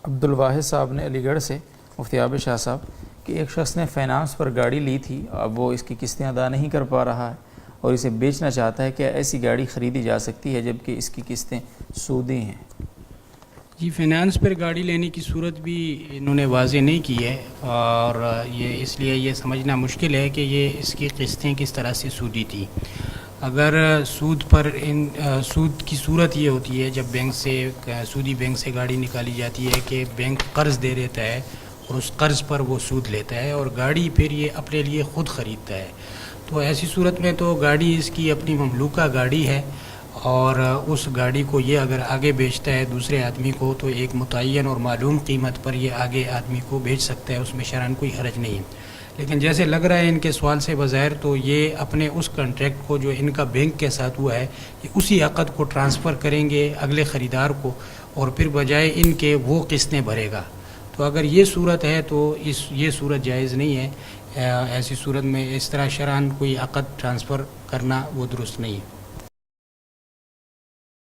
عبدالواحد صاحب نے علی گڑھ سے، مفتی عابد شاہ صاحب، کہ ایک شخص نے فائنانس پر گاڑی لی تھی، اب وہ اس کی قسطیں ادا نہیں کر پا رہا ہے اور اسے بیچنا چاہتا ہے، کیا ایسی گاڑی خریدی جا سکتی ہے جبکہ اس کی قسطیں سودی ہیں؟ جی، فائنانس پر گاڑی لینے کی صورت بھی انہوں نے واضح نہیں کی ہے، اور یہ اس لیے یہ سمجھنا مشکل ہے کہ یہ اس کی قسطیں کس طرح سے سودی تھی۔ اگر سود پر سود کی صورت یہ ہوتی ہے جب بینک سے سودی بینک سے گاڑی نکالی جاتی ہے کہ بینک قرض دے دیتا ہے اور اس قرض پر وہ سود لیتا ہے اور گاڑی پھر یہ اپنے لیے خود خریدتا ہے، تو ایسی صورت میں تو گاڑی اس کی اپنی مملوکہ گاڑی ہے، اور اس گاڑی کو یہ اگر آگے بیچتا ہے دوسرے آدمی کو تو ایک متعین اور معلوم قیمت پر یہ آگے آدمی کو بیچ سکتا ہے، اس میں شرعاً کوئی حرج نہیں ہے۔ لیکن جیسے لگ رہا ہے ان کے سوال سے بظاہر تو یہ اپنے اس کنٹریکٹ کو جو ان کا بینک کے ساتھ ہوا ہے یہ اسی عقد کو ٹرانسفر کریں گے اگلے خریدار کو، اور پھر بجائے ان کے وہ قسطیں بھرے گا۔ تو اگر یہ صورت ہے تو یہ صورت جائز نہیں ہے، ایسی صورت میں اس طرح شرعاً کوئی عقد ٹرانسفر کرنا وہ درست نہیں ہے۔